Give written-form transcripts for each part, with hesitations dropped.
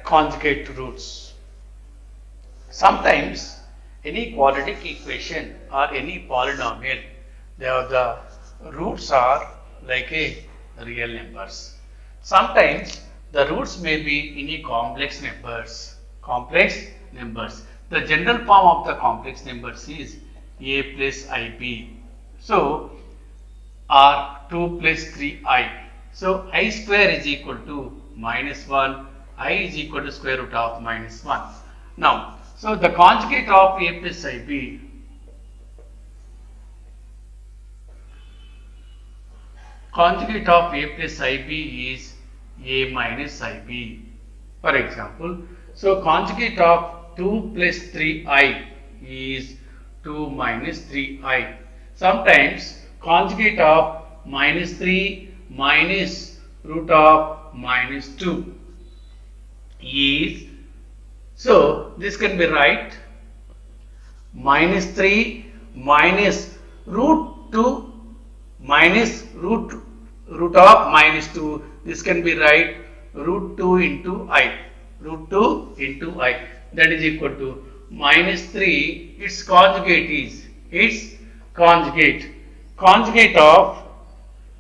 conjugate roots. Sometimes any quadratic equation or any polynomial, the roots are like a real numbers. Sometimes the roots may be any complex numbers. Complex numbers. The general form of the complex numbers is a plus ib. So or 2 plus 3i. So I square is equal to minus 1, I is equal to square root of minus 1. Now, so the conjugate of a plus ib, conjugate of a plus ib is a minus ib. For example, so conjugate of 2 plus 3i is 2 minus 3i. Sometimes conjugate of minus 3 minus root of minus 2 is, so this can be right, minus 3 minus root 2 minus root of minus 2, this can be right root 2 into I, root 2 into I, that is equal to minus 3, its conjugate is, conjugate of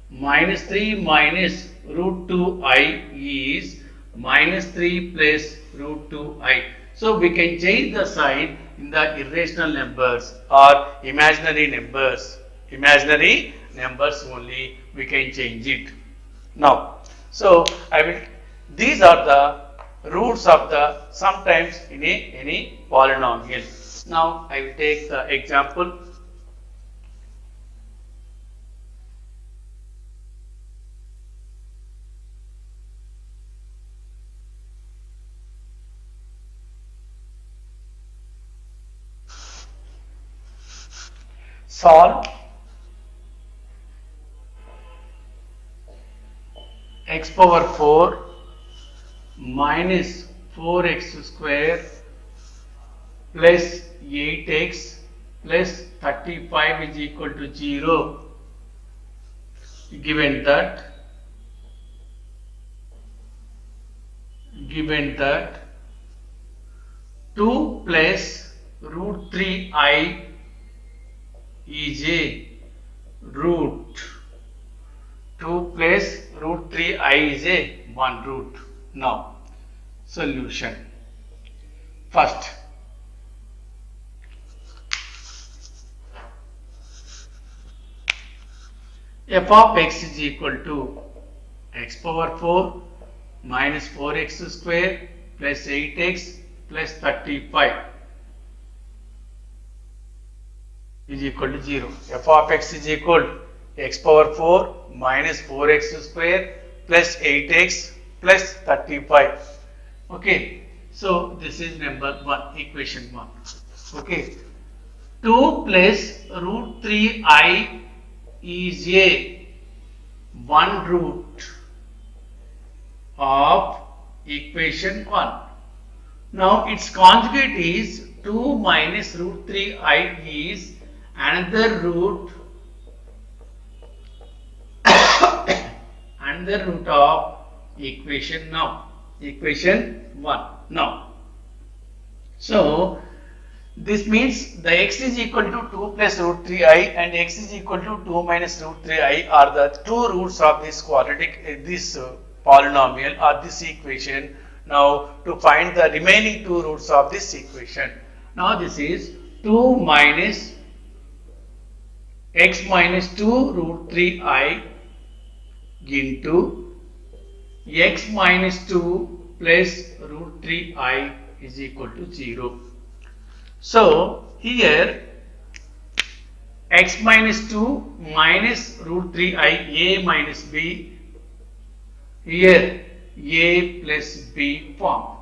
minus 3 minus root 2i is minus 3 plus root 2i. So we can change the sign in the irrational numbers or imaginary numbers. Imaginary numbers only we can change it. Now, so these are the roots of the sometimes in any polynomial. Now I will take the example. Solve x power 4 minus 4x square plus 8x plus 35 is equal to 0, given that 2 plus root 3i is a root, 2 plus root 3i is a 1 root. Now, solution. First, f of x is equal to x power 4 minus 4x square plus 8x plus 35 is equal to 0. F of x is equal to x power 4 minus 4x square plus 8x plus 35. Okay, so this is number 1, equation 1. Okay, 2 plus root 3i is a 1 root of equation 1. Now its conjugate is 2 minus root 3i is another root of equation 1 now. So this means the x is equal to 2 plus root 3i and x is equal to 2 minus root 3i are the two roots of this quadratic polynomial or this equation. Now to find the remaining two roots of this equation, now this is 2 minus x minus 2 root 3i into x minus 2 plus root 3i is equal to 0. So here x minus 2 minus root 3i a minus b, here a plus b form.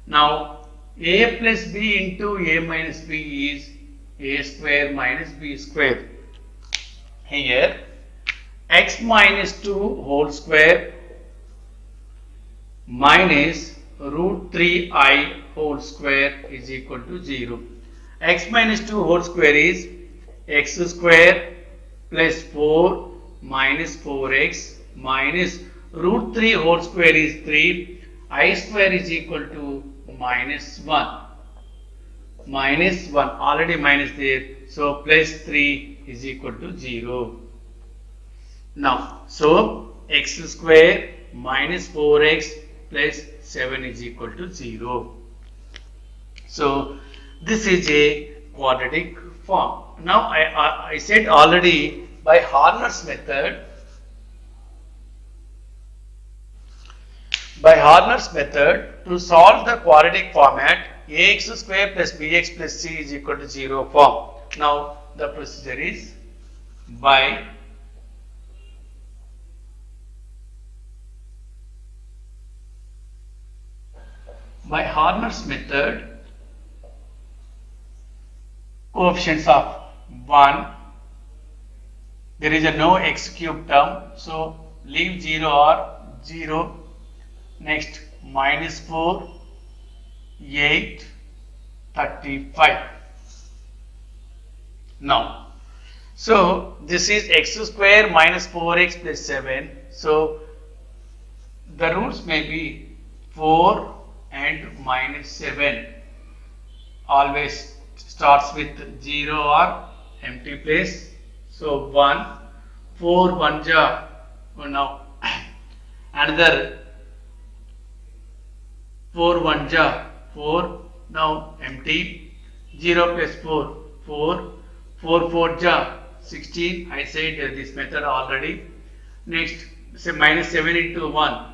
Now a plus b into a minus b is a square minus b square. Here x minus 2 whole square minus root 3i whole square is equal to 0. X minus 2 whole square is x square plus 4 minus 4x minus root 3 whole square is 3 I square is equal to minus 1. Minus 1, already minus there, so plus 3 is equal to 0. Now, so x square minus 4x plus 7 is equal to 0. So, this is a quadratic form. Now, I said already by Horner's method, to solve the quadratic format, ax square plus bx plus c is equal to 0 form. Now, the procedure is by Horner's method, coefficients of 1, there is a no x cube term, so leave 0 or 0. Next, minus 4, 8, 35. Now, so this is x square minus 4x plus 7. So, the roots may be 4 and minus 7. Always starts with 0 or empty place. So, 1, 4, 1 ja. Oh, now, another 4, 1 ja. 4, now empty. 0 plus 4, 4. 4, 4 ja. 16. I said this method already. Next, say minus 7 into 1.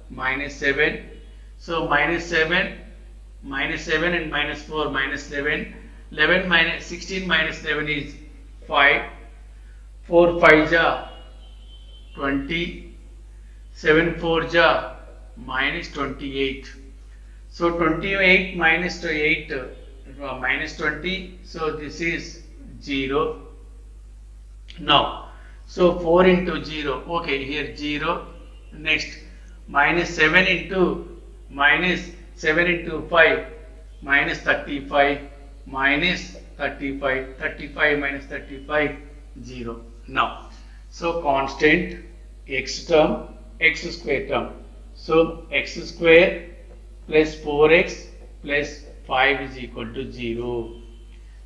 Minus 7. So, minus 7 and minus 4, minus 11. 11 minus 16 minus 11 is 5. 4 5 ja 20. 7 4 ja minus 28. So 28 minus 8 minus 20. So this is 0. Now, so 4 into 0. Okay, here 0. Next, minus 7 into 5 minus 35 minus 35. 35 minus 35, 0. Now, so constant x term, x square term. So x square plus 4x plus 5 is equal to 0.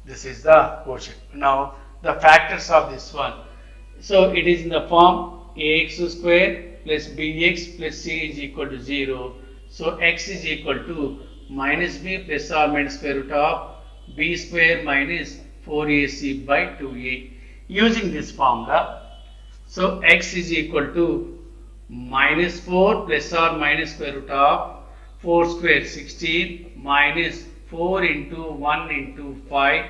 This is the quotient. Now, the factors of this one. So it is in the form ax square plus bx plus c is equal to 0. So x is equal to minus b plus or minus square root of b square minus 4ac by 2a. Using this formula, so x is equal to minus 4 plus or minus square root of 4 square 16 minus 4 into 1 into 5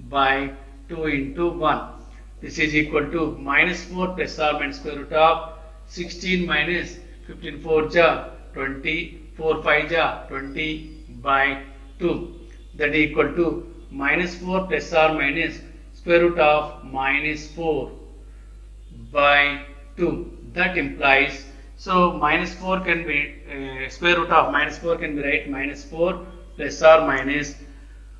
by 2 into 1. This is equal to minus 4 plus or minus square root of 16 minus 15 4 ja 20, 4 5 ja 20 by 2. That is equal to minus 4 plus or minus square root of minus 4 by 2. That implies, so minus 4 can be, square root of minus 4 can be right, minus 4 plus or minus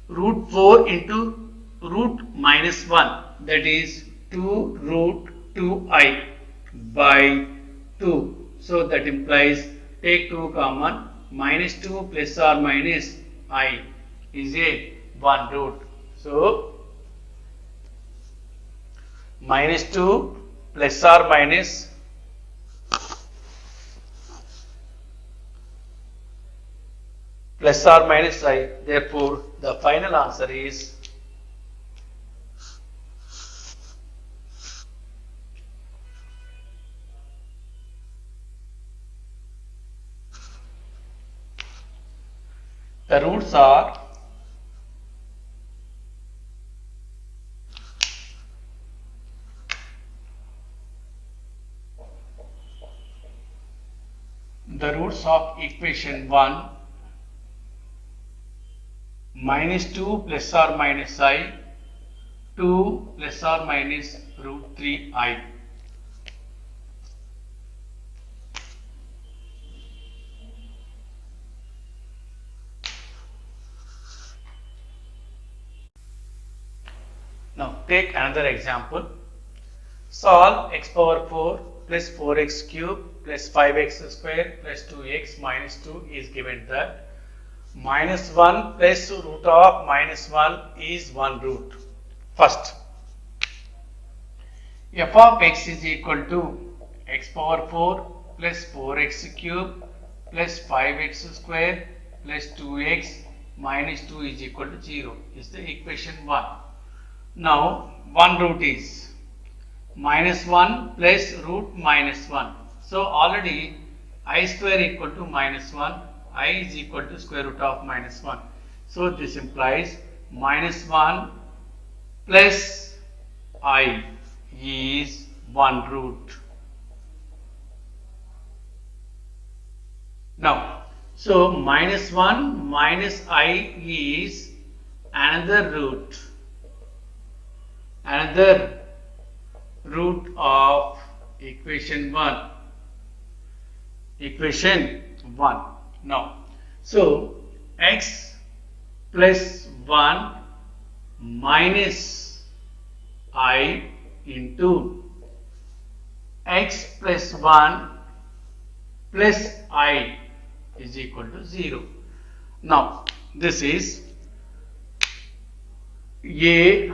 root 4 into root minus 1, that is 2 root 2i by 2. So that implies, take 2 common, minus 2 plus or minus I is a 1 root. So minus 2 plus or minus I. Therefore, the final answer is the roots are of equation 1 minus 2 plus or minus I, 2 plus or minus root 3i. Now take another example. Solve x power 4 plus 4x cube plus 5x square plus 2x minus 2 is given that minus 1 plus root of minus 1 is 1 root. First, f of x is equal to x power 4 plus 4x cube plus 5x square plus 2x minus 2 is equal to 0 is the equation 1. Now, 1 root is minus 1 plus root minus 1. So, already I square equal to minus 1, I is equal to square root of minus 1. So, this implies minus 1 plus I is 1 root. Now, so minus 1 minus I is another root. Another root of equation 1. Equation 1. Now, so x plus 1 minus I into x plus 1 plus I is equal to 0. Now, this is A,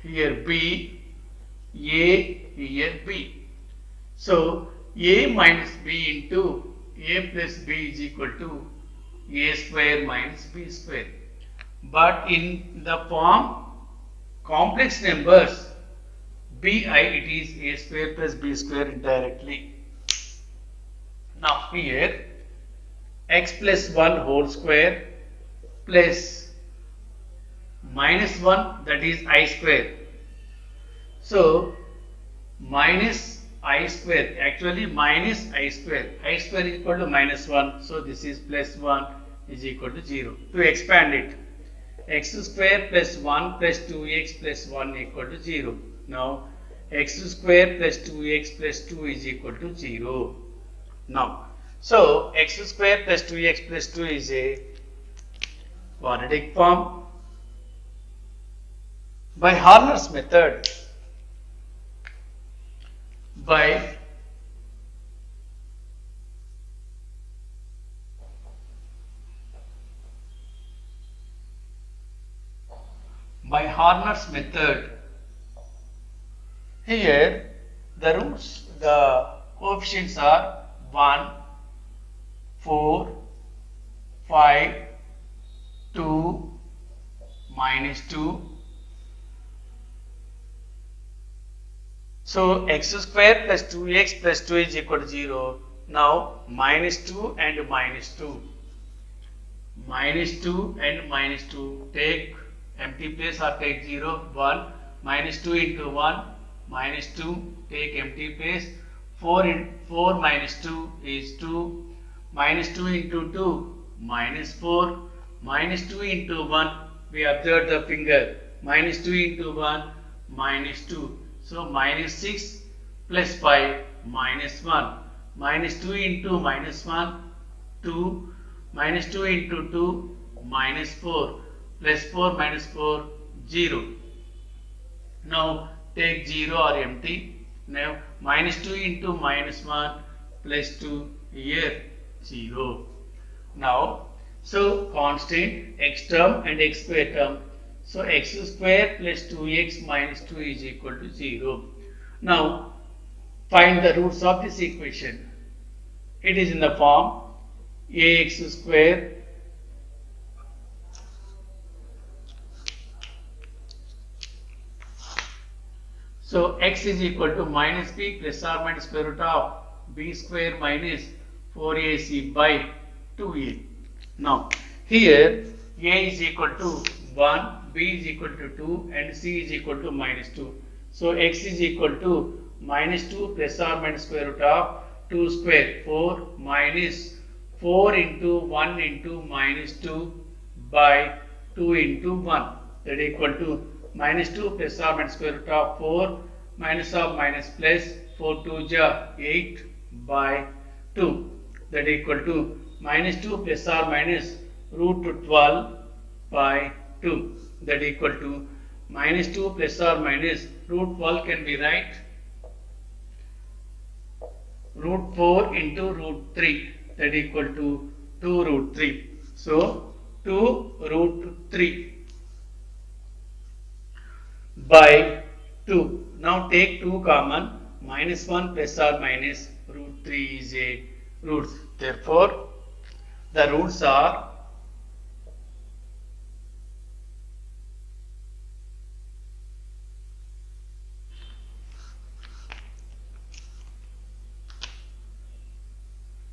here B, A, here B. So, A minus B into A plus B is equal to A square minus B square. But in the form complex numbers, BI it is A square plus B square indirectly. Now, here x plus 1 whole square plus minus 1 that is I square. So, minus I square, actually minus I square is equal to minus 1. So, this is plus 1 is equal to 0. To expand it, x square plus 1 plus 2x plus 1 equal to 0. Now, x square plus 2x plus 2 is equal to 0. Now, so x square plus 2x plus 2 is a quadratic form. By Horner's method, by Horner's method, here the roots, the coefficients are 1, 4, 5, 2, minus 2. So, x square plus 2x plus 2 is equal to 0. Now, minus 2 and minus 2. Minus 2 and minus 2. Take empty place or take 0, 1. Minus 2 into 1. Minus 2. Take empty place. 4 minus 2 is 2. Minus 2 into 2. Minus 4. Minus 2 into 1. We observe the finger. Minus 2 into 1. Minus 2. So, minus 6 plus 5 minus 1. Minus 2 into minus 1, 2. Minus 2 into 2, minus 4. Plus 4 minus 4, 0. Now, take 0 or empty. Now, minus 2 into minus 1 plus 2, here 0. Now, so constant x term and x square term. So, x square plus 2x minus 2 is equal to 0. Now, find the roots of this equation. It is in the form ax square so x is equal to minus b plus or minus square root of b square minus 4ac by 2a. Now, here a is equal to 1, b is equal to 2 and c is equal to minus 2. So, x is equal to minus 2 plus or minus square root of 2 square 4 minus 4 into 1 into minus 2 by 2 into 1, that equal to minus 2 plus or minus square root of 4 minus of minus plus 4 2 ja 8 by 2, that equal to minus 2 plus or minus root 12 by 2, that equal to minus 2 plus or minus root 12 can be right root 4 into root 3, that equal to 2 root 3. So 2 root 3 by 2. Now take 2 common, minus 1 plus or minus root 3 is a root. Therefore, the roots are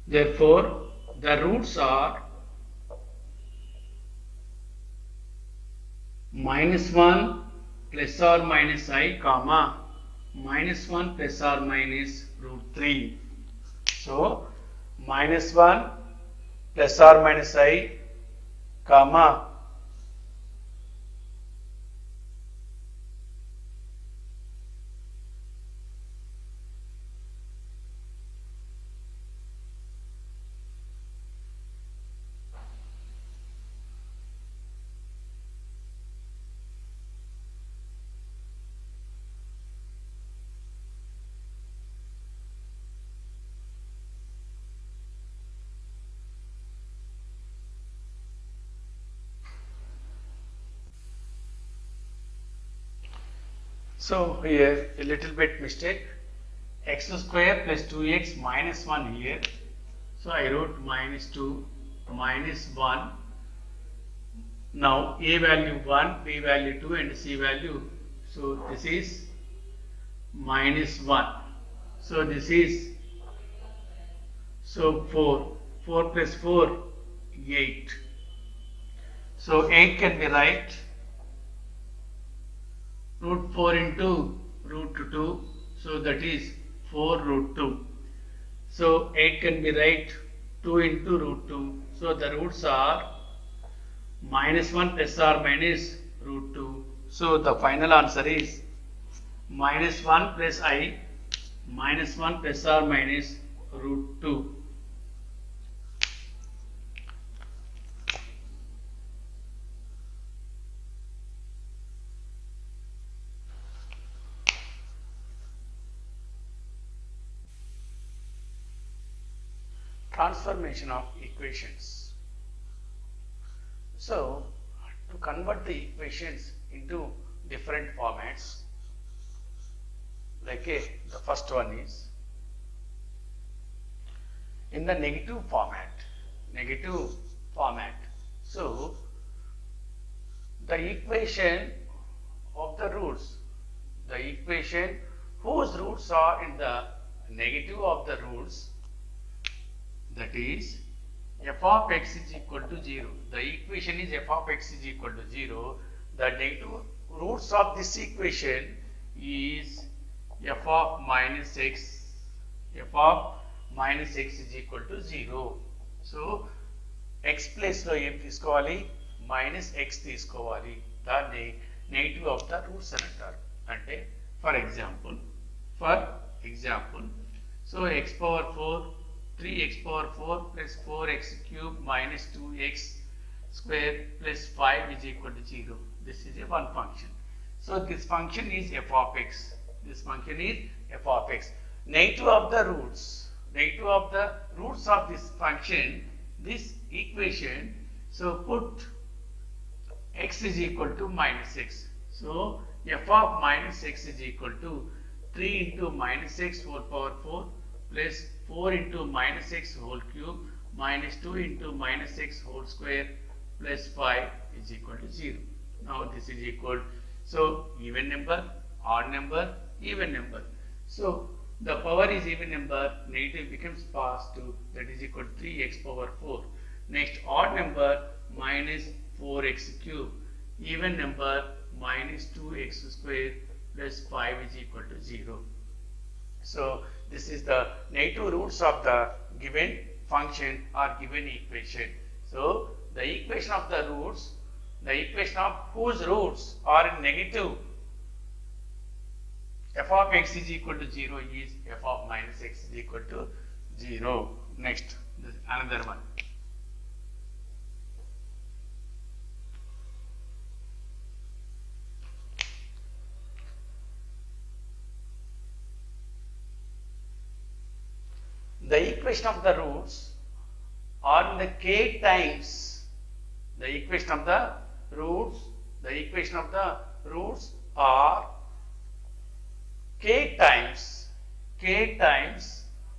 therefore the roots are minus 1 plus or minus I comma minus 1 plus or minus root 3. So minus 1 plus or minus I comma so here a little bit mistake, x square plus 2x minus 1 here. So I wrote minus 2 minus 1. Now a value 1, b value 2 and c value. So this is minus 1. So this is, so 4. 4 plus 4, 8. So 8 can be right root 4 into root 2. So that is 4 root 2. So 8 can be right 2 into root 2. So the roots are minus 1 plus or minus root 2. So the final answer is minus 1 plus I minus 1 plus or minus root 2. Transformation of equations. So to convert the equations into different formats, like the first one is in the negative format. So the equation of the roots, the equation whose roots are in the negative of the roots, that is f of x is equal to 0. The equation is f of x is equal to 0. The negative roots of this equation is f of minus x. F of minus x is equal to 0. So x place lo em తీసుకోవాలి minus x తీసుకోవాలి. దాన్ని negative of the roots అని అంటారు. అంటే for example so x power 4 3x power 4 plus 4x cube minus 2x square plus 5 is equal to 0. This is a one function. So this function is f of x. This function is f of x. Negative of the roots of this function, this equation. So put x is equal to minus x. So f of minus x is equal to 3 into minus x whole power 4 plus 4 into minus x whole cube minus 2 into minus x whole square plus 5 is equal to 0. Now this is equal, so even number, odd number, even number. So the power is even number, negative becomes positive, that is equal to 3x power 4. Next odd number minus 4x cube, even number minus 2x square plus 5 is equal to 0. So this is the negative roots of the given function or given equation. So the equation of the roots, the equation of whose roots are in negative, f of x is equal to 0 is f of minus x is equal to 0. Next, another one. the equation of the roots are in the k times the equation of the roots are k times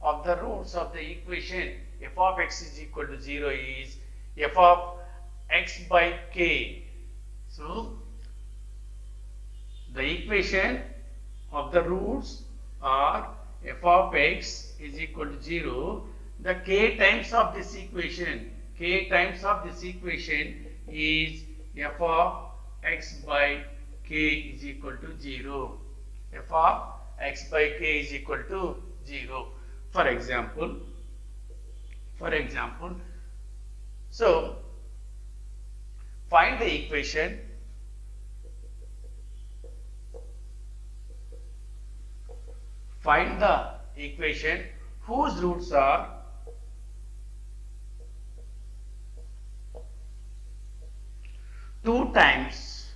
of the roots of the equation f of x is equal to 0 is f of x by k. So the equation of the roots are f of x is equal to 0. The k times of this equation is f of x by k is equal to 0. f of x by k is equal to 0. For example, so find the equation whose roots are two times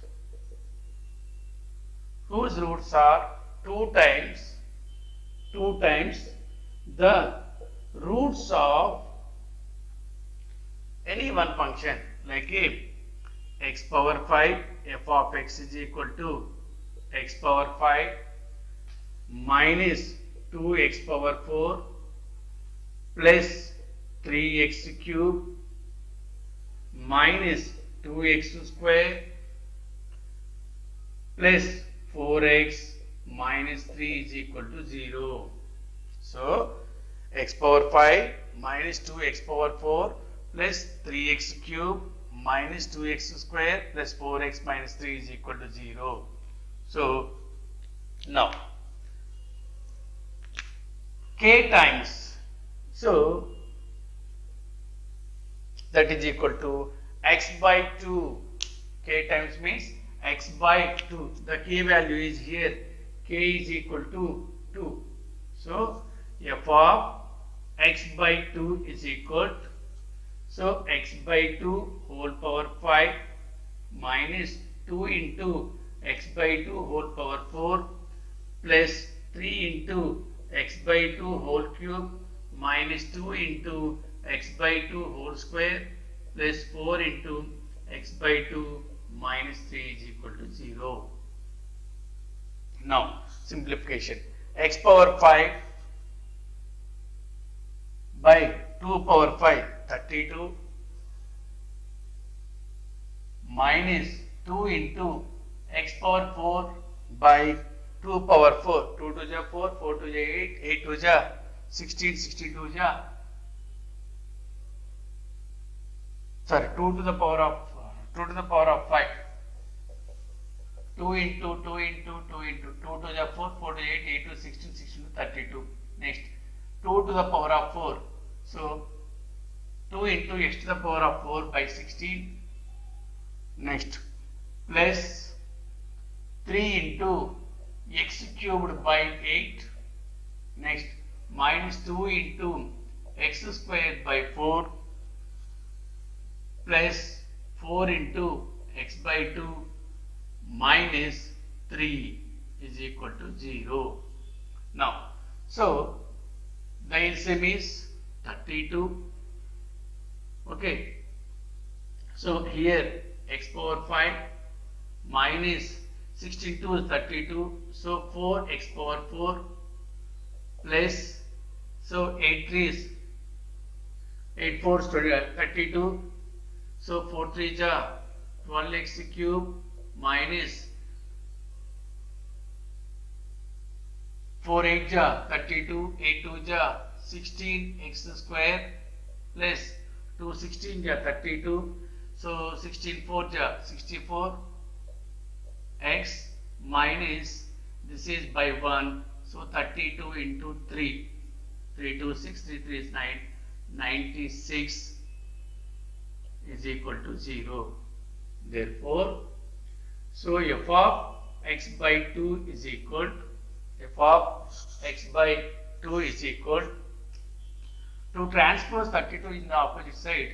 the roots of any one function, like if x power 5 f of x is equal to x power 5 minus 2x power 4 plus 3x cube minus 2x square plus 4x minus 3 is equal to 0. So x power 5 minus 2x power 4 plus 3x cube minus 2x square plus 4x minus 3 is equal to 0. So now k times, so that is equal to x by 2. K times means x by 2. The k value is here. K is equal to 2. So f of x by 2 is equal to, so x by 2 whole power 5 minus 2 into x by 2 whole power 4 plus 3 into x by 2 whole cube minus 2 into x by 2 whole square plus 4 into x by 2 minus 3 is equal to 0. Now simplification. X power 5 by 2 power 5 32 minus 2 into x power 4 by 2 power 4, 2 to the 4, 4 to the 8, 8 to the 16, 16 to the, sorry, 2 to the power of 5, 2 into 2 into 2 into 2 to the 4, 4 to the 8, 8 to 16, 16 to 32. Next 2 to the power of 4, so 2 into x to the power of 4 by 16. Next plus 3 into x cubed by 8. Next minus 2 into x squared by 4 plus 4 into x by 2 minus 3 is equal to 0. Now, so the LCM is 32. Okay. So here x power 5 minus 62 is 32. So 4x power 4 plus, so 8 3 is 8 4 is 32. So 4 3 is 12x cube minus 4 8 is 32, 8 2 is 16x square plus 2 16 is 32. So 16 4 is 64 x minus, this is by 1, so 32 into 3, 3 2 6, 3 3 is 9, 96 is equal to 0. Therefore, so f of x by 2 is equal to transpose 32 in the opposite side,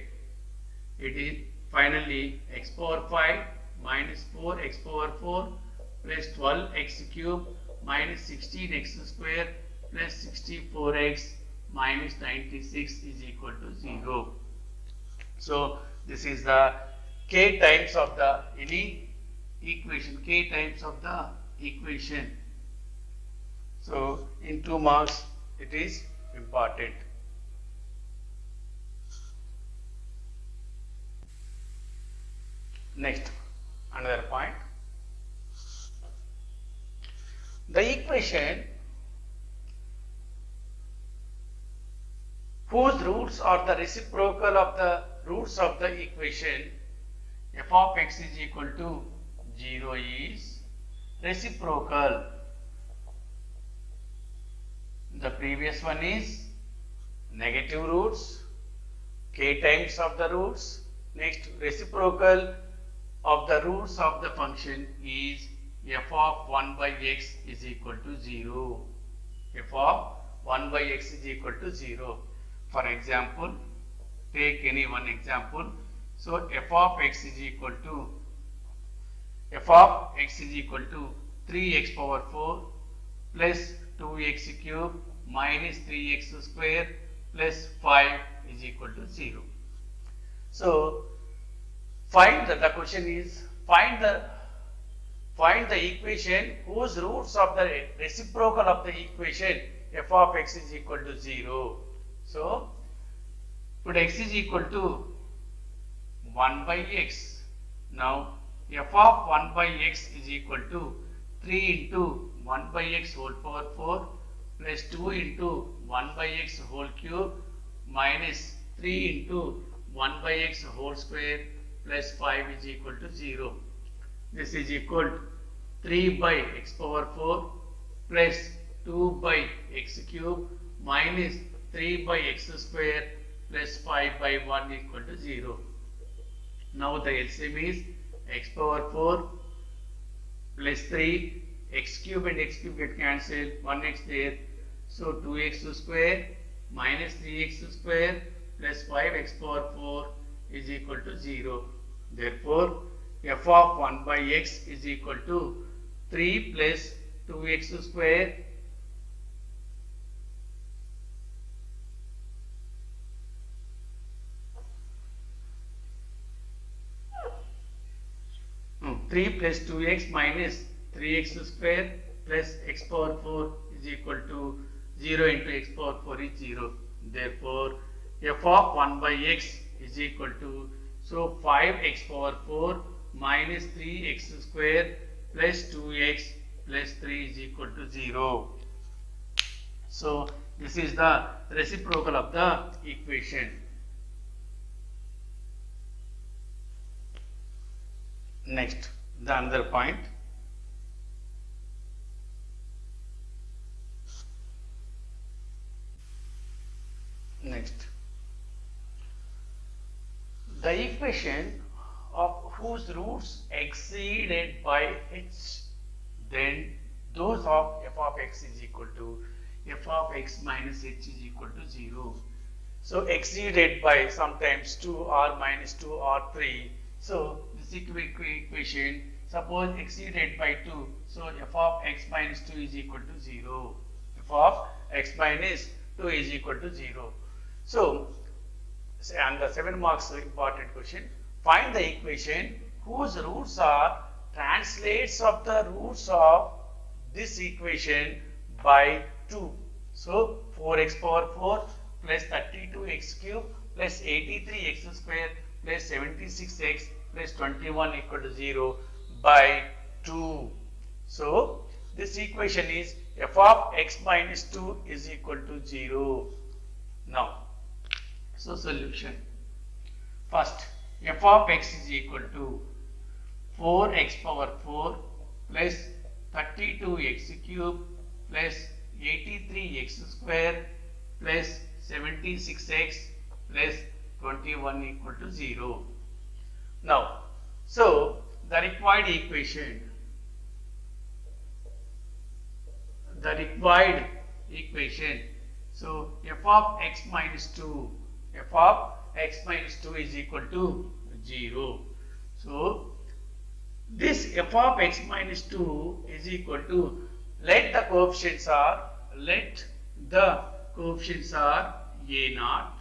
it is finally x power 5 minus 4x power 4 plus 12x cube minus 16x square plus 64x minus 96 is equal to 0. So this is the k times of the any equation, k times of the equation. So in 2 marks it is important. Next, another point. The equation whose roots are the reciprocal of the roots of the equation f of x is equal to 0 is reciprocal. The previous one is negative roots, k times of the roots. Next, reciprocal of the roots of the function is f of 1 by x is equal to 0. f of 1 by x is equal to 0. For example, take any one example. So f of x is equal to 3x power 4 plus 2x cube minus 3x square plus 5 is equal to 0. So the question is find the equation whose roots of the reciprocal of the equation f of x is equal to 0. So put x is equal to 1 by x. Now f of 1 by x is equal to 3 into 1 by x whole power 4 plus 2 into 1 by x whole cube minus 3 into 1 by x whole square plus 5 is equal to 0. This is equal to 3 by x power 4 plus 2 by x cube minus 3 by x square plus 5 by 1 equal to 0. Now the LCM is x power 4 plus 3, x cube and x cube get cancelled, 1x there. So 2x square minus 3x square plus 5x power 4 is equal to 0. Therefore, f of 1 by x is equal to 3 plus 2x square no, 3 plus 2x minus 3x square plus x power 4 is equal to 0 into x power 4 is 0. Therefore, f of 1 by x is equal to, so 5x power 4 minus 3x square plus 2x plus 3 is equal to 0. So this is the reciprocal of the equation. Next, the another point. Next, the equation of whose roots exceeded by h, then those of f of x is equal to f of x minus h is equal to 0. So exceeded by sometimes 2 or minus 2 or 3. So this equation, suppose exceeded by 2, so f of x minus 2 is equal to 0. f of x minus 2 is equal to 0. So, and the 7 marks important question, find the equation whose roots are translates of the roots of this equation by 2. So 4x power 4 plus 32x cube plus 83x square plus 76x plus 21 equal to 0 by 2. So this equation is f of x minus 2 is equal to 0. Now, so solution. First, f of x is equal to 4x power 4 plus 32x cube plus 83x square plus 76x plus 21 equal to 0. Now, so the required equation, so f of x minus 2, f of x minus 2 is equal to 0. So this f of x minus 2 is equal to, let the coefficients are, let the coefficients are a naught.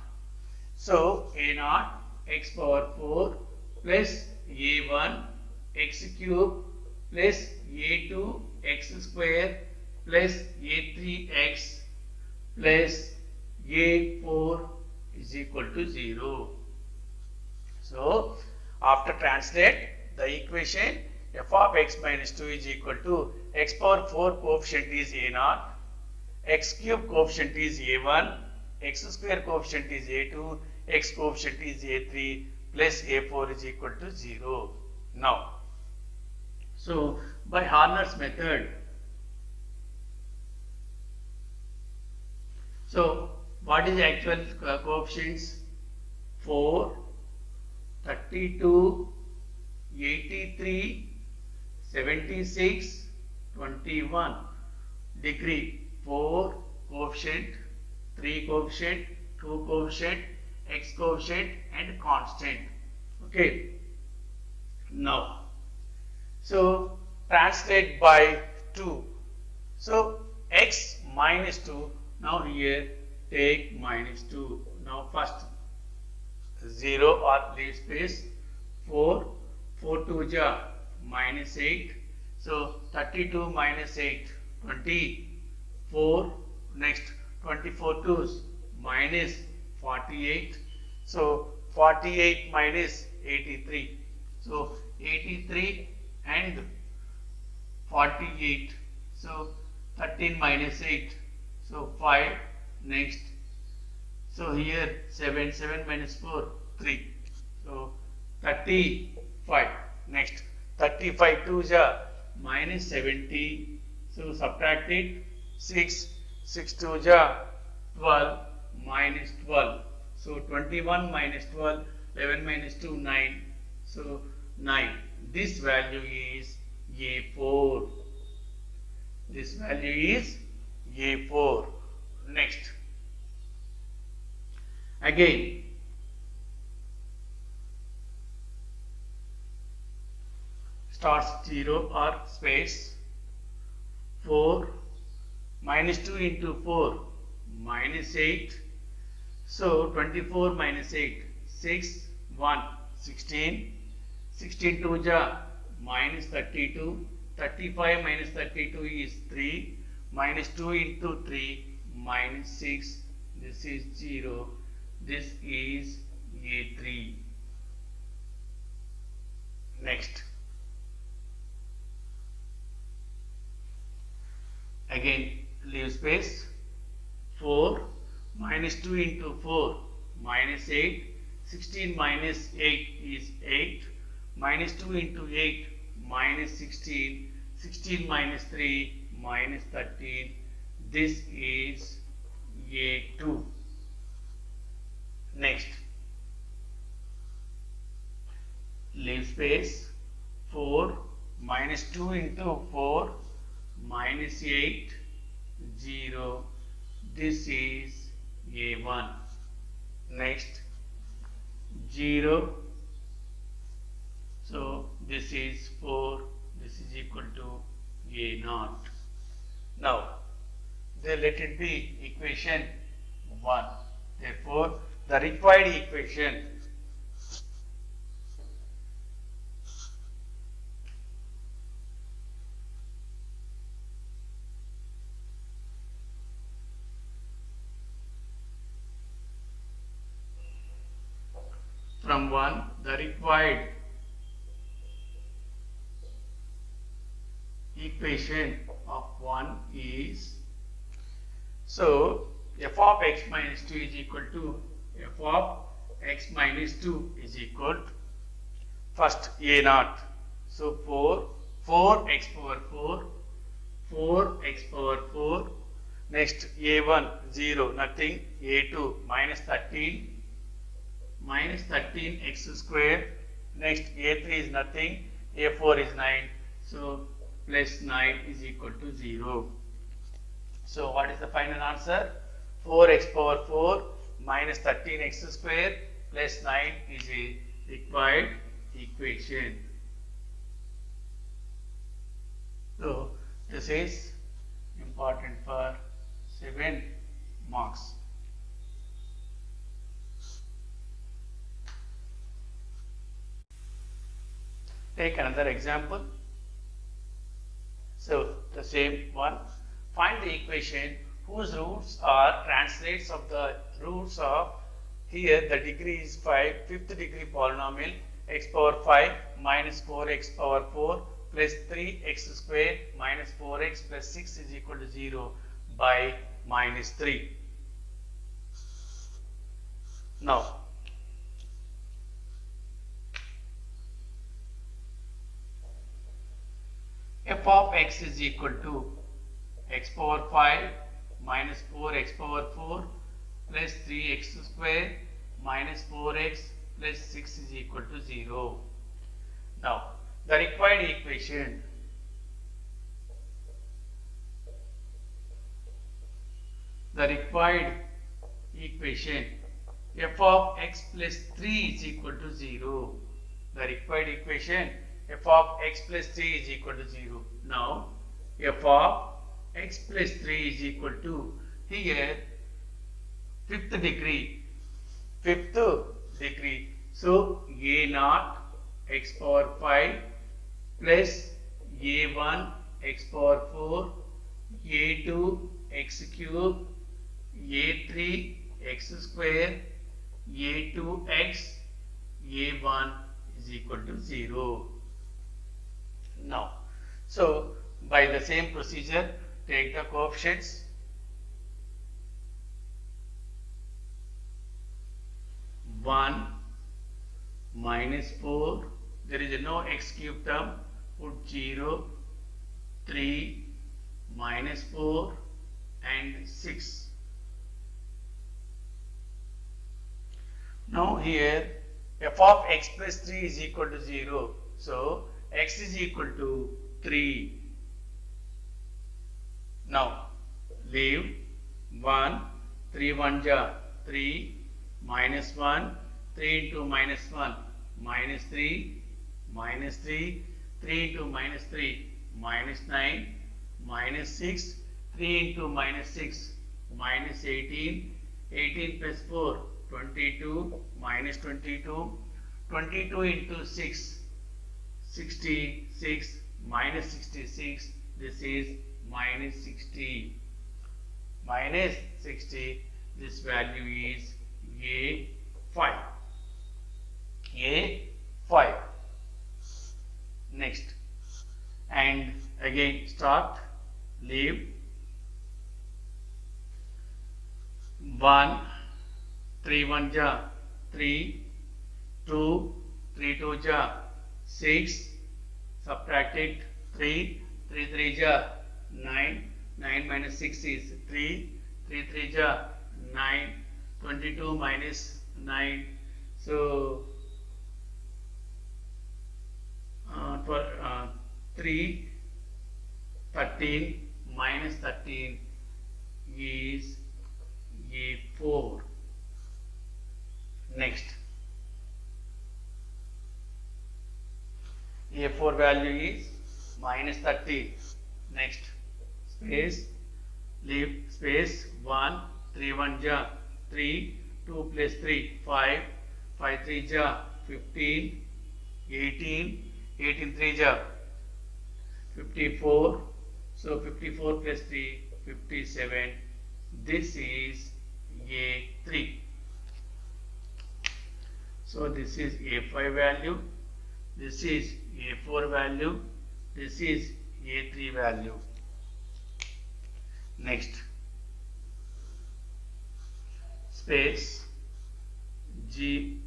So a naught x power 4 plus a1 x cube plus a2 x square plus a3 x plus a4 is equal to 0. So after translate the equation, f of x minus 2 is equal to x power 4 coefficient is a naught, x cube coefficient is a1, x square coefficient is a2, x coefficient is a3 plus a4 is equal to 0. Now, so by Horner's method, so what is the actual coefficients? 4, 32, 83, 76, 21. Degree 4 coefficient, 3 coefficient, 2 coefficient, x coefficient and constant. Okay. Now, so translate by 2. So x minus 2. Now here take minus 2. Now first 0 or leave space. 4, 4 2 ja minus 8. So 32 minus 8, 24. Next 24 2s minus 48. So 48 minus 83. So 83 and 48. So 13 minus 8. So 5. Next. So here 7, 7 minus 4, 3. So 35. Next 35 2s are minus 70. So subtract it. 6, 6 2s are 12 minus 12. So 21 minus 12, 11 minus 2, 9. So 9. This value is A4. This value is A4. Next. Again, starts 0 or space. 4 minus 2 into 4 minus 8. So 24 minus 8, 6, 1, 16. 16 2 ja minus 32. 35 minus 32 is 3. Minus 2 into 3 minus 6. This is 0. This is A3. Next. Again leave space. 4 minus 2 into 4 minus 8. 16 minus 8 is 8. Minus 2 into 8 minus 16. 16 minus 3 minus 13. This is A2. Next. Leave space. 4 minus 2 into 4 minus 8, 0. This is A1. Next. 0. So this is 4. This is equal to A0. Now, then let it be equation 1. Therefore, the required equation from 1, the required equation of 1 is, so f of x minus 2 is equal to f of x minus 2 is equal to first a0. So 4 x power 4, 4 x power 4. Next a1 0 nothing, a2 minus 13 x square. Next a3 is nothing, a4 is 9. So plus 9 is equal to 0. So what is the final answer? 4x power 4 minus 13x square plus 9 is a required equation. So this is important for 7 marks. Take another example. So the same one. Find the equation whose roots are translates of the roots of, here the degree is 5, fifth degree polynomial x power 5 minus 4x power 4 plus 3x square minus 4x plus 6 is equal to 0 by minus 3. Now, f of x is equal to x power 5 minus 4x power 4 plus 3x square minus 4x plus 6 is equal to 0. Now, the required equation f of x plus 3 is equal to 0. The required equation f of x plus 3 is equal to 0. Now, f of x plus 3 is equal to, here fifth degree. So, a naught x power 5 plus a1 x power 4, a2 x cube, a3 x square, a2x, a1 is equal to 0. Now, so by the same procedure, take the coefficients. 1 minus 4, there is no x cube term, put 0, 3 minus 4 and 6. Now here f of x plus 3 is equal to 0. So x is equal to 3. Now leave 1, 3 1 ja 3, minus 1, 3 into minus 1, minus 3, minus 3, 3 into minus 3, minus 9, minus 6, 3 into minus 6, minus 18, 18 plus 4, 22, minus 22, 22 into 6, 66, minus 66, this is minus 60. Minus 60, this value is A5. A5. Next. And again start, leave 1, 3 1 ja 3, 2, 3 2 ja 6, subtract it 3, 3 3 ja 9, 9 minus 6 is 3, 3 3 ja 9, 22 minus 9, so 3, 13 minus 13 is A4. Next, A4 value is minus 30. Next, space, leave space 1, 3 1 ja 3, 2 plus 3 5, 5 3 ja 15, 18, 18 3 ja 54, so 54 plus 3 57. This is A3. So this is A5 value, this is A4 value, this is A3 value. Next, space G1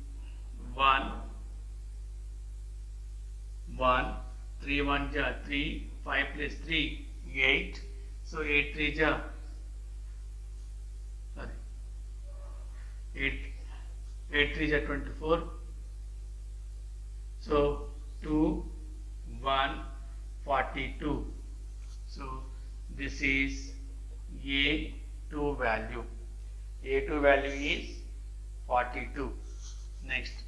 1, 3 1 ja 3, 5 plus 3 8, so 8 3 ja 8 3 ja 24, so 2 1 42, so this is A2 value. A2 value is 42. Next,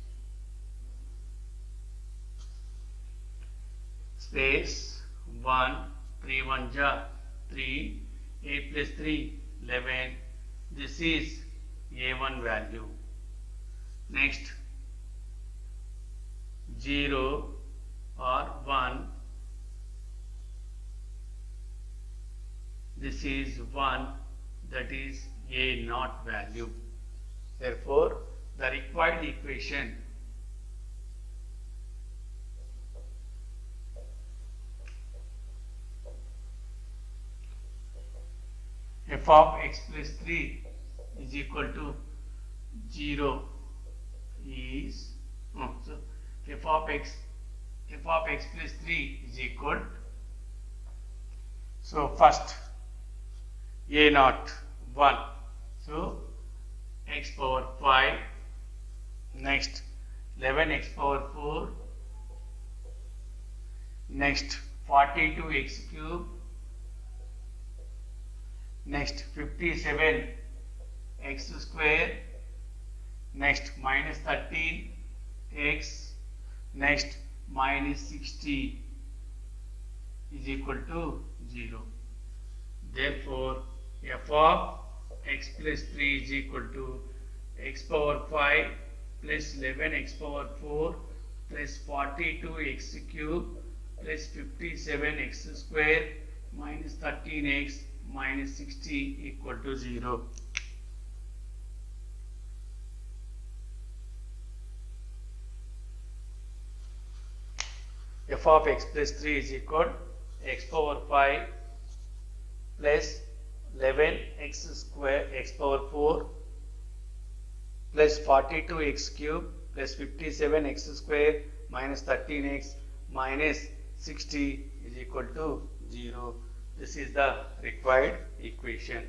space 1, 3 1 ja 3, 8 plus 3 11, This is a1 value. Next 0 or 1. This is 1, that is a naught value. Therefore, the required equation f of x plus 3 is equal to 0 is so f of x plus 3 is equal, so first a naught 1, so x power 5, next 11x power 4, next 42x cube, next 57x square, next minus 13x, next minus 60 is equal to 0. Therefore, f of x plus 3 is equal to x power 5 plus 11x power 4 plus 42x cube plus 57x square minus 13x minus 60 equal to 0. F of x plus 3 is equal x power 5 plus 11x square x power 4 plus 42x cube plus 57x square minus 13x minus 60 is equal to 0. This is the required equation.